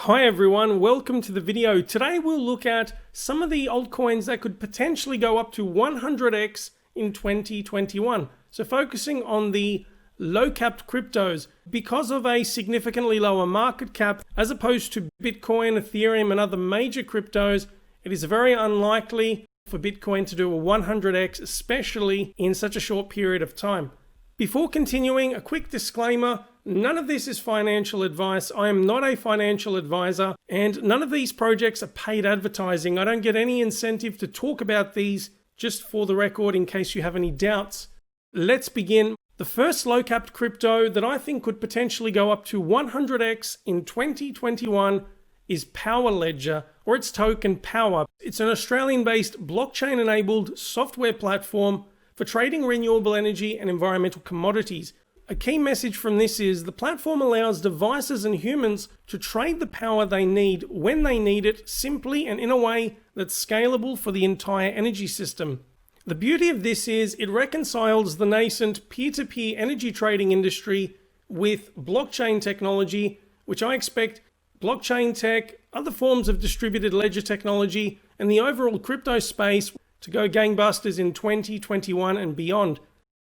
Hi everyone, welcome to the video. Today we'll look at some of the altcoins that could potentially go up to 100x in 2021. So focusing on the low-capped cryptos, because of a significantly lower market cap as opposed to Bitcoin, Ethereum and other major cryptos, it is very unlikely for Bitcoin to do a 100x, especially in such a short period of time. Before continuing, a quick disclaimer. None of this is financial advice. I am not a financial advisor, and none of these projects are paid advertising. I don't get any incentive to talk about these, just for the record in case you have any doubts. Let's begin. The first low-capped crypto that I think could potentially go up to 100x in 2021 is Power Ledger, or its token Power. It's an Australian-based blockchain-enabled software platform for trading renewable energy and environmental commodities. A key message from this is the platform allows devices and humans to trade the power they need when they need it, simply and in a way that's scalable for the entire energy system. The beauty of this is it reconciles the nascent peer-to-peer energy trading industry with blockchain technology, which I expect blockchain tech, other forms of distributed ledger technology, and the overall crypto space to go gangbusters in 2021 and beyond.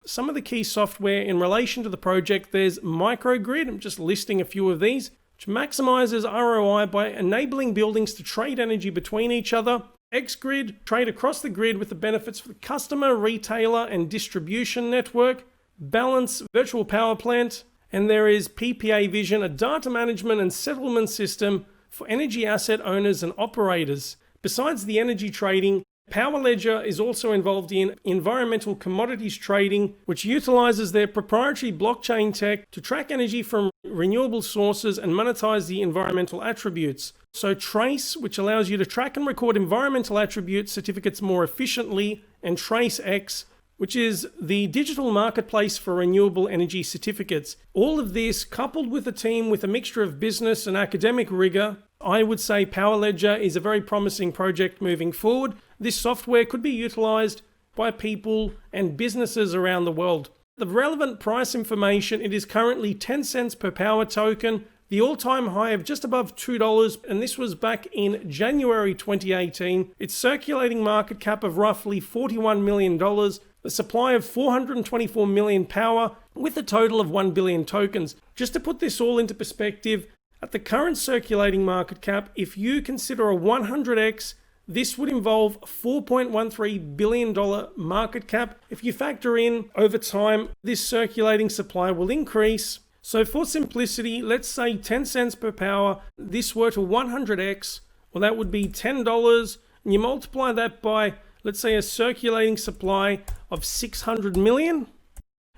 Some of the key software in relation to the project, there's Microgrid, I'm just listing a few of these, which maximizes ROI by enabling buildings to trade energy between each other. XGrid, trade across the grid with the benefits for the customer, retailer, and distribution network. Balance, virtual power plant. And there is PPA Vision, a data management and settlement system for energy asset owners and operators. Besides the energy trading, Power Ledger is also involved in environmental commodities trading, which utilizes their proprietary blockchain tech to track energy from renewable sources and monetize the environmental attributes. So Trace, which allows you to track and record environmental attribute certificates more efficiently, and TraceX, which is the digital marketplace for renewable energy certificates. All of this, coupled with a team with a mixture of business and academic rigor, I would say Power Ledger is a very promising project moving forward. This software could be utilized by people and businesses around the world. The relevant price information, it is currently 10 cents per Power token, the all-time high of just above $2, and this was back in January 2018. Its circulating market cap of roughly $41 million, the supply of 424 million Power, with a total of 1 billion tokens. Just to put this all into perspective, at the current circulating market cap, if you consider a 100x, this would involve $4.13 billion market cap. If you factor in over time, this circulating supply will increase. So for simplicity, let's say 10 cents per Power, this were to 100x, well that would be $10, and you multiply that by, let's say, a circulating supply of 600 million,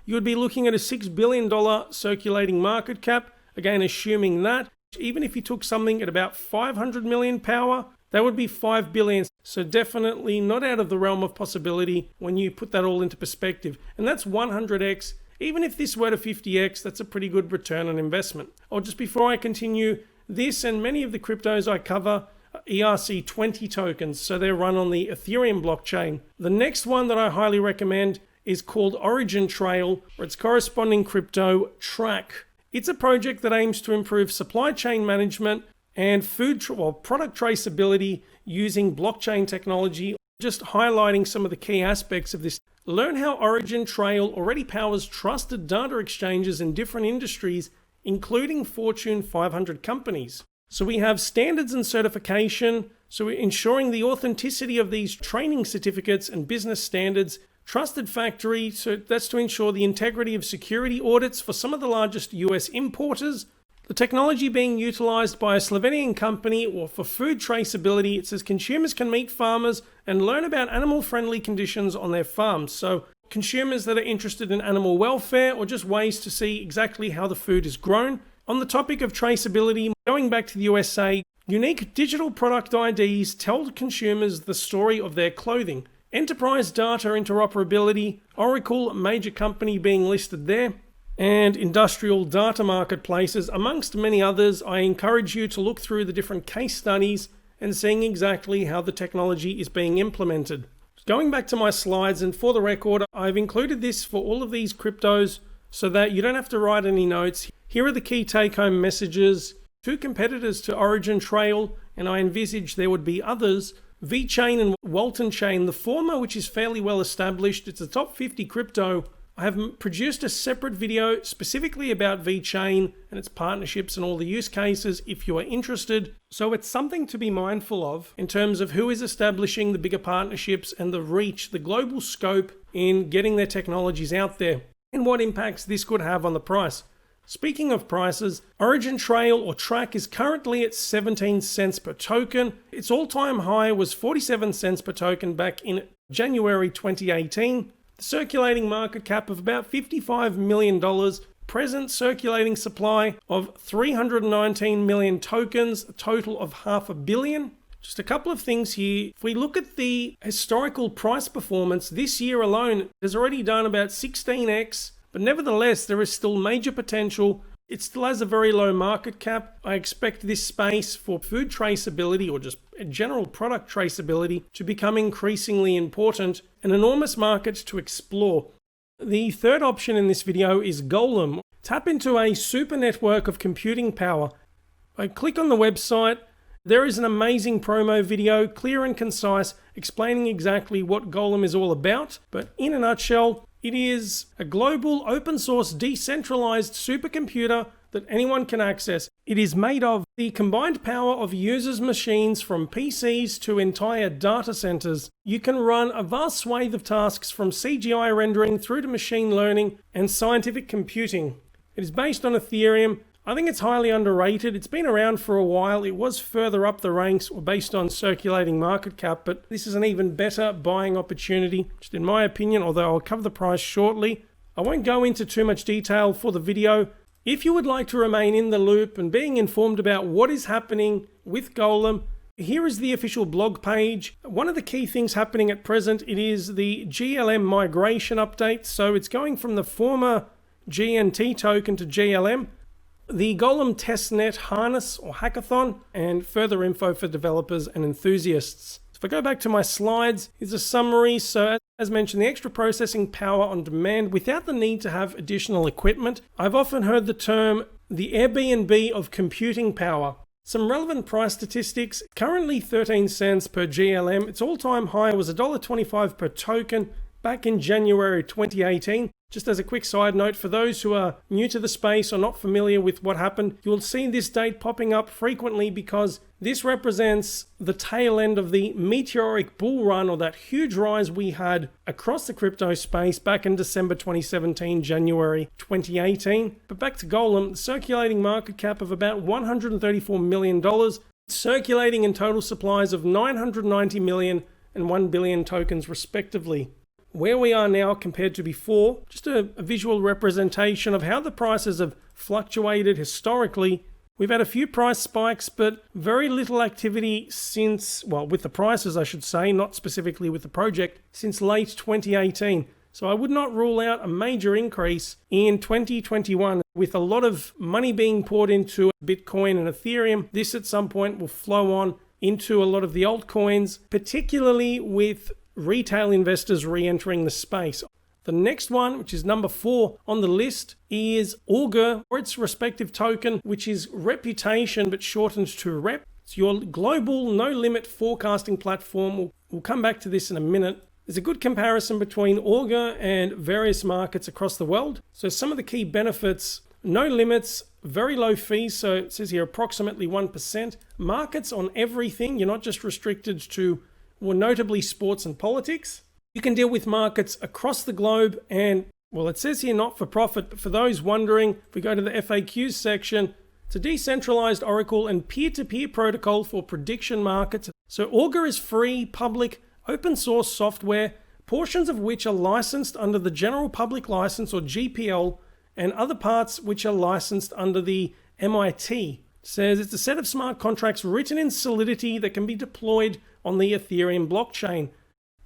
you would be looking at a $6 billion circulating market cap. Again, assuming that, even if you took something at about 500 million Power, that would be 5 billion. So definitely not out of the realm of possibility when you put that all into perspective. And that's 100x. Even if this were to 50x, that's a pretty good return on investment. Oh, just before I continue, this and many of the cryptos I cover are ERC20 tokens, so they're run on the Ethereum blockchain. The next one that I highly recommend is called Origin Trail, or its corresponding crypto, Track. It's a project that aims to improve supply chain management and product traceability using blockchain technology. Just highlighting some of the key aspects of this. Learn how Origin Trail already powers trusted data exchanges in different industries, including Fortune 500 companies. So we have standards and certification, so we're ensuring the authenticity of these training certificates and business standards. Trusted factory, so that's to ensure the integrity of security audits for some of the largest US importers. The technology being utilized by a Slovenian company, or for food traceability, it says consumers can meet farmers and learn about animal-friendly conditions on their farms. So consumers that are interested in animal welfare or just ways to see exactly how the food is grown. On the topic of traceability, going back to the USA, unique digital product IDs tell consumers the story of their clothing. Enterprise data interoperability, Oracle, major company being listed there, and industrial data marketplaces, amongst many others. I encourage you to look through the different case studies and seeing exactly how the technology is being implemented. Going back to my slides, and for the record, I've included this for all of these cryptos so that you don't have to write any notes. Here are the key take-home messages. two competitors to Origin Trail, and I envisage there would be others. VeChain and Walton Chain, the former, which is fairly well established, it's a top 50 crypto. I have produced a separate video specifically about VeChain and its partnerships and all the use cases if you are interested. So it's something to be mindful of in terms of who is establishing the bigger partnerships and the reach, the global scope in getting their technologies out there, and what impacts this could have on the price. Speaking of prices, Origin Trail or Track is currently at 17 cents per token. Its all-time high was 47 cents per token back in January 2018. The circulating market cap of about $55 million, present circulating supply of 319 million tokens, a total of $500 million. Just a couple of things here. If we look at the historical price performance, this year alone has already done about 16x, but nevertheless, there is still major potential. It still has a very low market cap. I expect this space for food traceability or just general product traceability to become increasingly important, an enormous market to explore. The third option in this video is Golem. Tap into a super network of computing power. I click on the website. There is an amazing promo video, clear and concise, explaining exactly what Golem is all about. But in a nutshell, it is a global, open source, decentralized supercomputer that anyone can access. It is made of the combined power of users' machines from PCs to entire data centers. You can run a vast swathe of tasks from CGI rendering through to machine learning and scientific computing. It is based on Ethereum. I think it's highly underrated. It's been around for a while. It was further up the ranks or based on circulating market cap, but this is an even better buying opportunity, just in my opinion, although I'll cover the price shortly. I won't go into too much detail for the video. If you would like to remain in the loop and being informed about what is happening with Golem, here is the official blog page. One of the key things happening at present, it is the GLM migration update. So it's going from the former GNT token to GLM. The Golem testnet harness or hackathon, and further info for developers and enthusiasts. If I go back to my slides, here's a summary. So as mentioned, the extra processing power on demand without the need to have additional equipment. I've often heard the term the Airbnb of computing power. Some relevant price statistics, currently 13 cents per GLM. Its all-time high was $1.25 per token back in January 2018. Just as a quick side note, for those who are new to the space or not familiar with what happened, you'll see this date popping up frequently because this represents the tail end of the meteoric bull run, or that huge rise we had across the crypto space back in December 2017, January 2018. But back to Golem, the circulating market cap of about $134 million, circulating in total supplies of 990 million and 1 billion tokens respectively. Where we are now compared to before, just a visual representation of how the prices have fluctuated historically. We've had a few price spikes, but very little activity since, well, with the prices, I should say, not specifically with the project, since late 2018. So I would not rule out a major increase in 2021 with a lot of money being poured into Bitcoin and Ethereum. This at some point will flow on into a lot of the altcoins, particularly with retail investors re-entering the space. The next one, which is number 4 on the list, is Augur, or its respective token, which is Reputation but shortened to REP. It's your global no-limit forecasting platform. We'll come back to this in a minute. There's a good comparison between Augur and various markets across the world. So some of the key benefits: no limits, very low fees, so it says here approximately 1%. Markets on everything, you're not just restricted to, well, notably sports and politics. You can deal with markets across the globe, and, well, it says here not for profit, but for those wondering, if we go to the FAQs section, it's a decentralized oracle and peer-to-peer protocol for prediction markets. So Augur is free, public, open source software, portions of which are licensed under the General Public License or GPL, and other parts which are licensed under the MIT. It says it's a set of smart contracts written in Solidity that can be deployed on the Ethereum blockchain.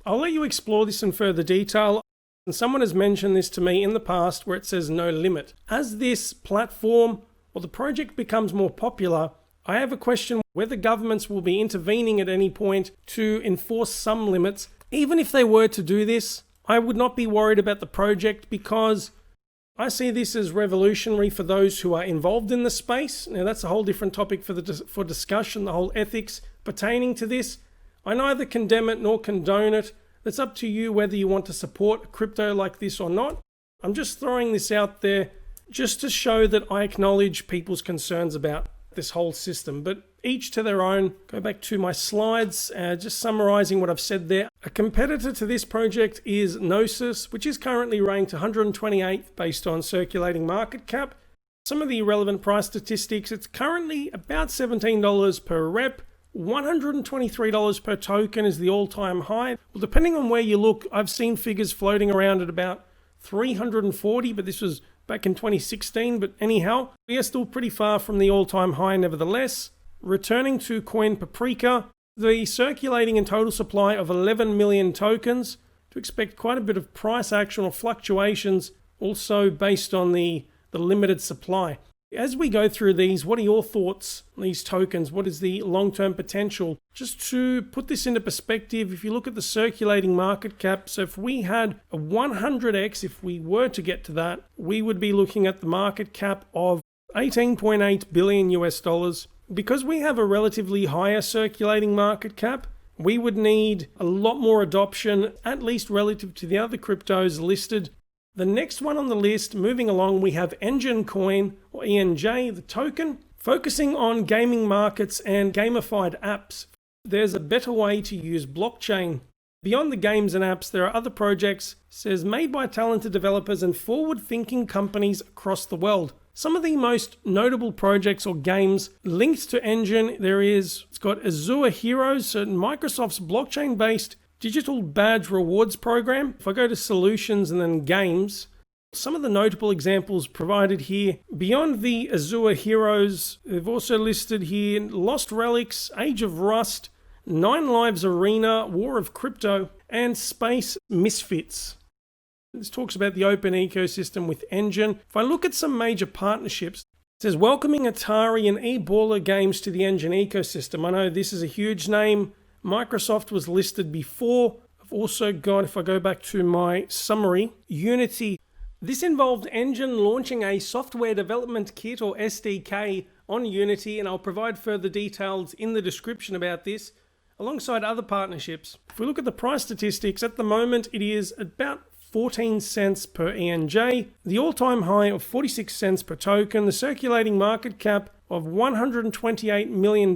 I'll let you explore this in further detail. And someone has mentioned this to me in the past where it says no limit. As this platform or the project becomes more popular, I have a question whether governments will be intervening at any point to enforce some limits. Even if they were to do this, I would not be worried about the project because I see this as revolutionary for those who are involved in the space. Now that's a whole different topic for discussion, the whole ethics pertaining to this. I neither condemn it nor condone it. It's up to you whether you want to support crypto like this or not. I'm just throwing this out there just to show that I acknowledge people's concerns about this whole system, but each to their own. Go back to my slides, just summarizing what I've said there. A competitor to this project is Gnosis, which is currently ranked 128th based on circulating market cap. Some of the relevant price statistics, it's currently about $17 per rep. $123 per token is the all-time high. Well, depending on where you look, I've seen figures floating around at about 340, but this was back in 2016. But anyhow, we are still pretty far from the all-time high nevertheless. Returning to coin Paprika, the circulating and total supply of 11 million tokens, to expect quite a bit of price action or fluctuations, also based on the limited supply. As we go through these, what are your thoughts on these tokens? What is the long-term potential? Just to put this into perspective, if you look at the circulating market cap, so if we had a 100x, if we were to get to that, we would be looking at the market cap of 18.8 billion US dollars. Because we have a relatively higher circulating market cap, we would need a lot more adoption, at least relative to the other cryptos listed. The next one on the list, moving along, we have Engine Coin, or ENJ, the token, focusing on gaming markets and gamified apps. There's a better way to use blockchain. Beyond the games and apps, there are other projects, says, made by talented developers and forward-thinking companies across the world. Some of the most notable projects or games linked to Engine, it's got Azure Heroes, so Microsoft's blockchain-based digital badge rewards program. If I go to solutions and then games, some of the notable examples provided here, beyond the Azure Heroes, they've also listed here Lost Relics, Age of Rust, Nine Lives Arena, War of Crypto, and Space Misfits. This talks about the open ecosystem with Engine. If I look at some major partnerships, it says welcoming Atari and eBaller games to the Engine ecosystem. I know this is a huge name. Microsoft was listed before. I've also got, if I go back to my summary, Unity. This involved Engine launching a software development kit or SDK on Unity, and I'll provide further details in the description about this, alongside other partnerships. If we look at the price statistics, at the moment it is about 14 cents per ENJ, the all-time high of 46 cents per token, the circulating market cap of $128 million,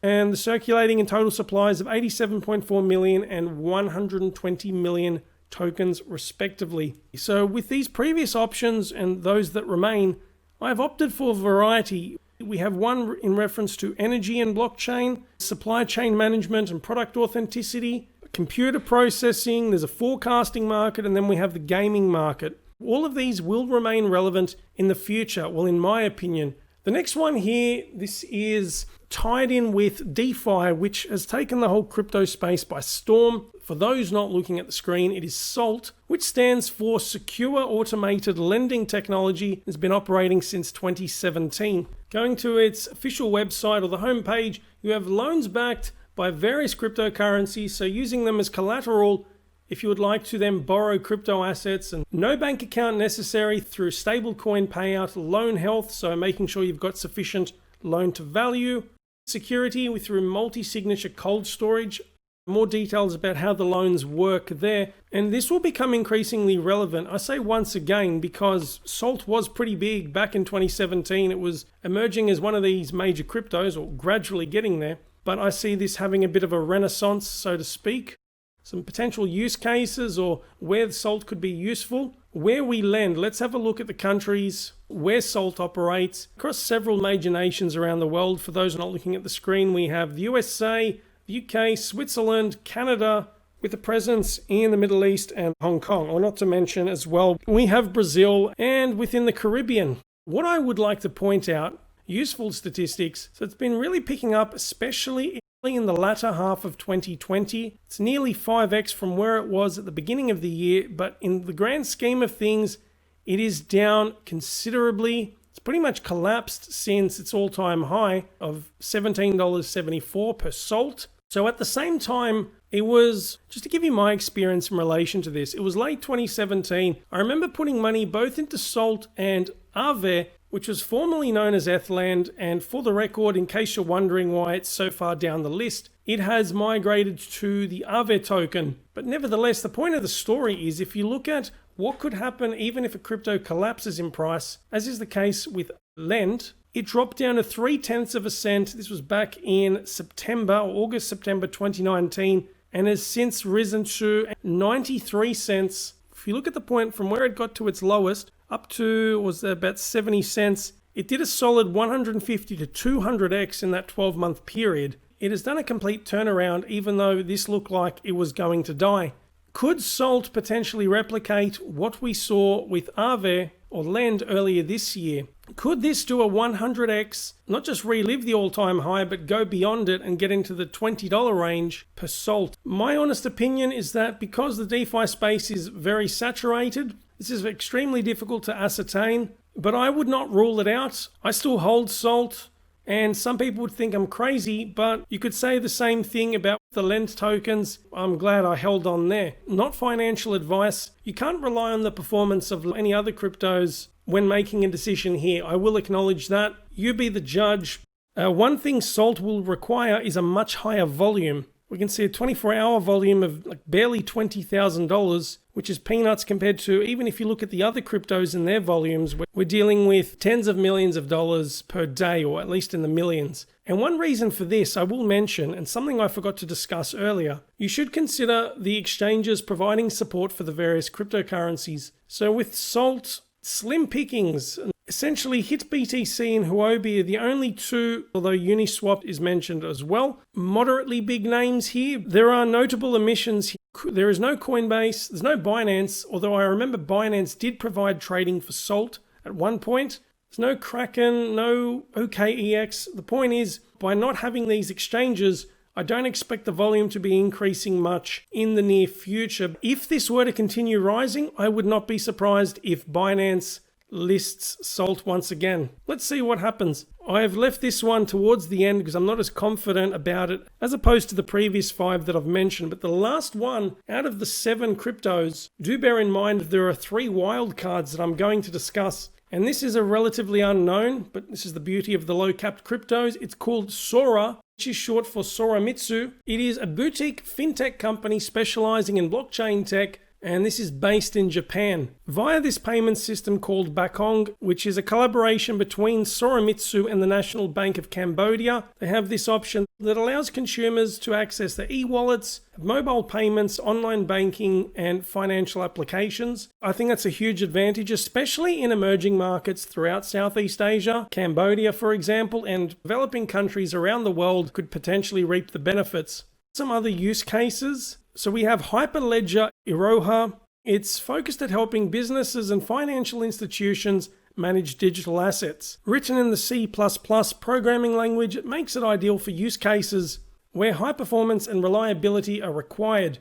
and the circulating and total supplies of 87.4 million and 120 million tokens respectively. So with these previous options and those that remain, I've opted for variety. We have one in reference to energy and blockchain, supply chain management and product authenticity, computer processing, there's a forecasting market, and then we have the gaming market. All of these will remain relevant in the future, well, in my opinion. The next one here, this is tied in with DeFi, which has taken the whole crypto space by storm. For those not looking at the screen, it is SALT, which stands for Secure Automated Lending Technology. It's been operating since 2017. Going to its official website or the homepage, you have loans backed by various cryptocurrencies, so using them as collateral if you would like to then borrow crypto assets, and no bank account necessary through stablecoin payout, loan health, so making sure you've got sufficient loan to value, security through multi-signature cold storage, more details about how the loans work there, and this will become increasingly relevant. I say once again because SALT was pretty big back in 2017. It was emerging as one of these major cryptos, or gradually getting there. But I see this having a bit of a renaissance, so to speak. Some potential use cases or where SALT could be useful. Where we lend, let's have a look at the countries where SALT operates across several major nations around the world. For those not looking at the screen, we have the USA, the UK, Switzerland, Canada, with a presence in the Middle East and Hong Kong. Or not to mention as well, we have Brazil and within the Caribbean. What I would like to point out, useful statistics. So it's been really picking up, especially in the latter half of 2020. It's nearly 5x from where it was at the beginning of the year, but in the grand scheme of things, it is down considerably. It's pretty much collapsed since its all-time high of $17.74 per SALT. So at the same time, it was, just to give you my experience in relation to this, it was late 2017. I remember putting money both into Salt and Aave, which was formerly known as Ethland, and for the record, in case you're wondering why it's so far down the list, it has migrated to the Aave token. But nevertheless, the point of the story is if you look at what could happen even if a crypto collapses in price, as is the case with Lend, it dropped down to 0.3 of a cent. This was back in September, or August, September 2019, and has since risen to 93 cents. If you look at the point from where it got to its lowest, up to was about 70 cents, it did a solid 150 to 200x in that 12-month period. It has done a complete turnaround, even though this looked like it was going to die. Could Salt potentially replicate what we saw with Aave or Lend earlier this year? Could this do a 100x, not just relive the all-time high, but go beyond it and get into the $20 range per Salt? My honest opinion is that because the DeFi space is very saturated, this is extremely difficult to ascertain, but I would not rule it out. I still hold Salt, and some people would think I'm crazy, but you could say the same thing about the Lend tokens. I'm glad I held on there. Not financial advice. You can't rely on the performance of any other cryptos when making a decision here. I will acknowledge that. You be the judge. One thing Salt will require is a much higher volume. We can see a 24-hour volume of barely $20,000, which is peanuts compared to, even if you look at the other cryptos and their volumes, we're dealing with tens of millions of dollars per day, or at least in the millions. And one reason for this I will mention, and something I forgot to discuss earlier, you should consider the exchanges providing support for the various cryptocurrencies. So with Salt, slim pickings. Essentially, HitBTC and Huobi are the only two, although Uniswap is mentioned as well. Moderately big names here. There are notable omissions here. There is no Coinbase, there's no Binance, although I remember Binance did provide trading for Salt at one point. There's no Kraken, no OKEX. The point is, by not having these exchanges, I don't expect the volume to be increasing much in the near future. If this were to continue rising, I would not be surprised if Binance lists Salt once again. Let's see what happens. I have left this one towards the end because I'm not as confident about it as opposed to the previous 5 that I've mentioned. But the last one out of the 7 cryptos, do bear in mind there are 3 wildcards that I'm going to discuss. And this is a relatively unknown, but this is the beauty of the low-capped cryptos. It's called Sora, which is short for Soramitsu. It is a boutique fintech company specializing in blockchain tech, and this is based in Japan. Via this payment system called Bakong, which is a collaboration between Soramitsu and the National Bank of Cambodia, they have this option that allows consumers to access their e-wallets, mobile payments, online banking, and financial applications. I think that's a huge advantage, especially in emerging markets throughout Southeast Asia. Cambodia, for example, and developing countries around the world could potentially reap the benefits. Some other use cases. So we have Hyperledger Iroha. It's focused at helping businesses and financial institutions manage digital assets. Written in the C++ programming language, it makes it ideal for use cases where high performance and reliability are required.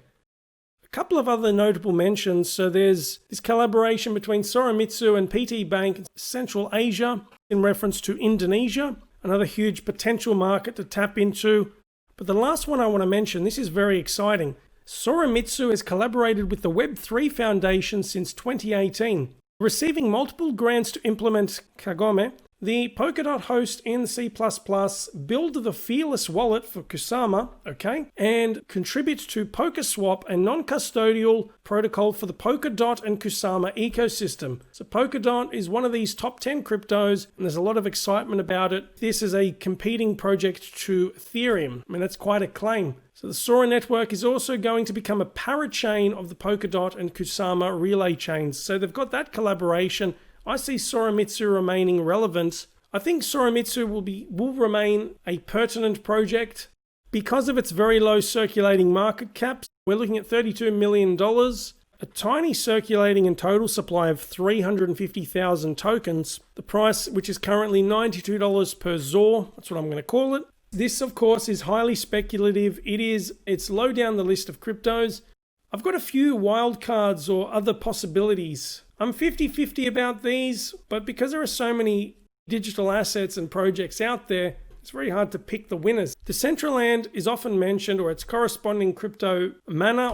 A couple of other notable mentions. So there's this collaboration between Soramitsu and PT Bank in Central Asia in reference to Indonesia, another huge potential market to tap into. But the last one I want to mention, this is very exciting. Soramitsu has collaborated with the Web3 Foundation since 2018, receiving multiple grants to implement Kagome, the Polkadot host in C++, build the Fearless wallet for Kusama, and contribute to PolkaSwap, a non-custodial protocol for the Polkadot and Kusama ecosystem. So Polkadot is one of these top 10 cryptos, and there's a lot of excitement about it. This is a competing project to Ethereum. I mean, that's quite a claim. So the Sora network is also going to become a parachain of the Polkadot and Kusama relay chains. So they've got that collaboration. I see Soramitsu remaining relevant. I think Soramitsu will remain a pertinent project because of its very low circulating market cap. We're looking at $32 million, a tiny circulating and total supply of 350,000 tokens. The price, which is currently $92 per ZOR, that's what I'm going to call it. This, of course, is highly speculative. It's low down the list of cryptos. I've got a few wildcards or other possibilities. I'm 50-50 about these, but because there are so many digital assets and projects out there, it's very hard to pick the winners. Decentraland is often mentioned, or its corresponding crypto Mana,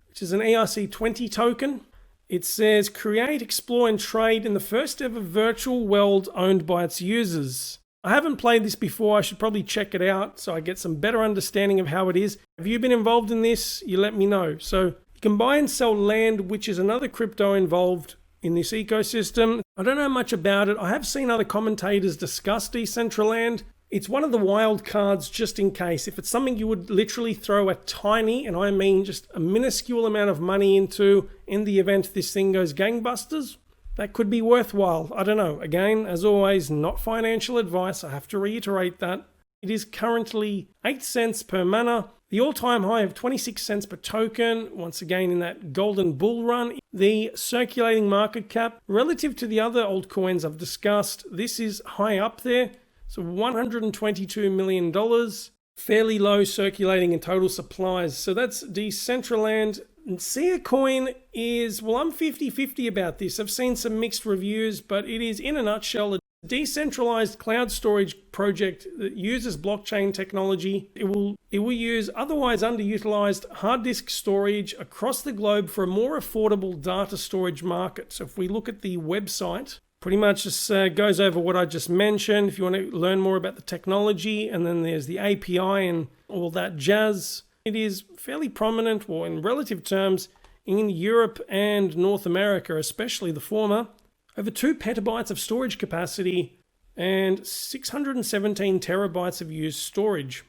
which is an ERC20 token. It says, create, explore, and trade in the first ever virtual world owned by its users. I haven't played this before. I should probably check it out so I get some better understanding of how it is. Have you been involved in this? You let me know. So you can buy and sell land, which is another crypto involved in this ecosystem. I don't know much about it. I have seen other commentators discuss Decentraland. It's one of the wild cards just in case. If it's something you would literally throw a tiny, and I mean just a minuscule amount of money into in the event this thing goes gangbusters, that could be worthwhile. I don't know. Again, as always, not financial advice. I have to reiterate that. It is currently 8 cents per mana. The all-time high of 26 cents per token, once again in that golden bull run. The circulating market cap, relative to the other altcoins I've discussed, this is high up there. So $122 million, fairly low circulating and total supplies. So that's Decentraland. And Sia Coin is, well, I'm 50-50 about this. I've seen some mixed reviews, but it is, in a nutshell, a decentralized cloud storage project that uses blockchain technology. It will use otherwise underutilized hard disk storage across the globe for a more affordable data storage market. So if we look at the website, pretty much just goes over what I just mentioned. If you want to learn more about the technology, and then there's the API and all that jazz. It is fairly prominent, or in relative terms, in Europe and North America, especially the former. Over 2 petabytes of storage capacity and 617 terabytes of used storage.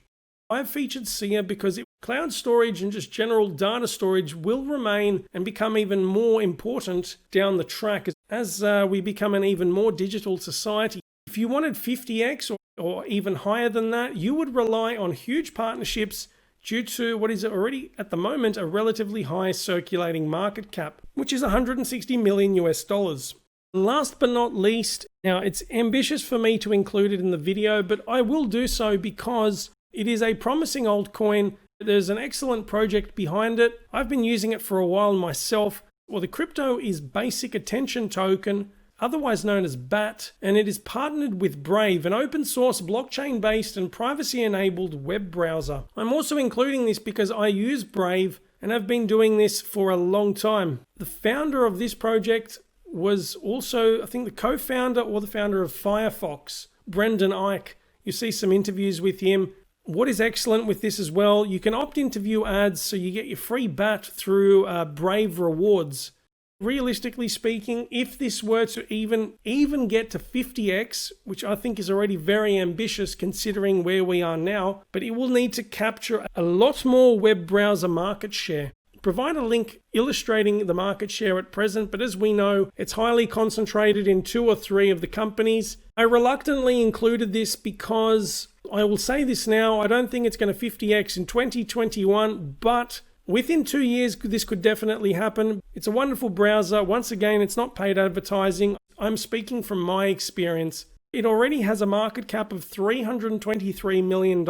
I've featured SIA because cloud storage and just general data storage will remain and become even more important down the track as we become an even more digital society. If you wanted 50x or even higher than that, you would rely on huge partnerships due to what is already at the moment a relatively high circulating market cap, which is $160 million US. Last but not least, now it's ambitious for me to include it in the video, but I will do so because it is a promising altcoin. There's an excellent project behind it. I've been using it for a while myself. Well, the crypto is Basic Attention Token, otherwise known as BAT, and it is partnered with Brave, an open source blockchain-based and privacy-enabled web browser. I'm also including this because I use Brave and have been doing this for a long time. The founder of this project was also, I think, the co-founder or the founder of Firefox, Brendan Eich. You see some interviews with him. What is excellent with this as well, you can opt into view ads, so you get your free BAT through Brave Rewards. Realistically speaking, if this were to even get to 50x, which I think is already very ambitious considering where we are now, but it will need to capture a lot more web browser market share. Provide a link illustrating the market share at present, but as we know, it's highly concentrated in 2 or 3 of the companies. I reluctantly included this because, I will say this now, I don't think it's going to 50x in 2021, but within 2 years, this could definitely happen. It's a wonderful browser. Once again, it's not paid advertising. I'm speaking from my experience. It already has a market cap of $323 million.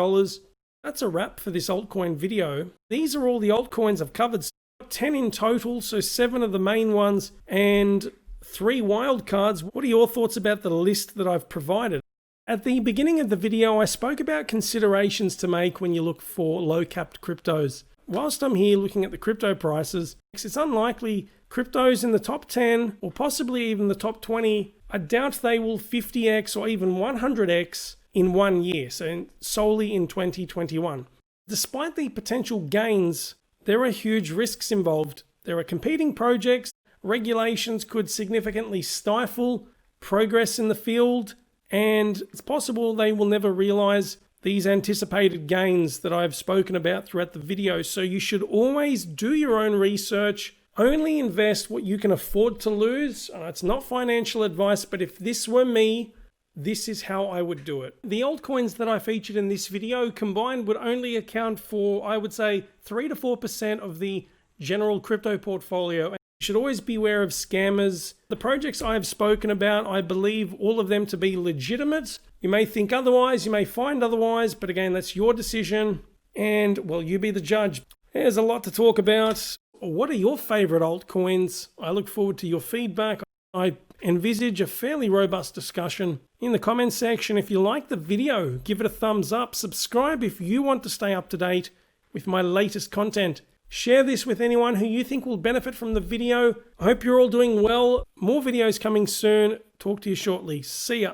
That's a wrap for this altcoin video. These are all the altcoins I've covered. 10 in total, so 7 of the main ones and 3 wildcards. What are your thoughts about the list that I've provided? At the beginning of the video, I spoke about considerations to make when you look for low-capped cryptos. Whilst I'm here looking at the crypto prices, it's unlikely cryptos in the top 10 or possibly even the top 20, I doubt they will 50x or even 100x in 1 year, so solely in 2021. Despite the potential gains, there are huge risks involved. There are competing projects, regulations could significantly stifle progress in the field, and it's possible they will never realize these anticipated gains that I've spoken about throughout the video. So you should always do your own research, only invest what you can afford to lose. It's not financial advice, but if this were me, this is how I would do it. The altcoins that I featured in this video combined would only account for, I would say, 3 to 4% of the general crypto portfolio. You should always beware of scammers. The projects I've spoken about, I believe all of them to be legitimate. You may think otherwise, you may find otherwise, but again, that's your decision. And, well, you be the judge. There's a lot to talk about. What are your favorite altcoins? I look forward to your feedback. I envisage a fairly robust discussion in the comments section. If you like the video, give it a thumbs up. Subscribe if you want to stay up to date with my latest content. Share this with anyone who you think will benefit from the video. I hope you're all doing well. More videos coming soon. Talk to you shortly. See ya.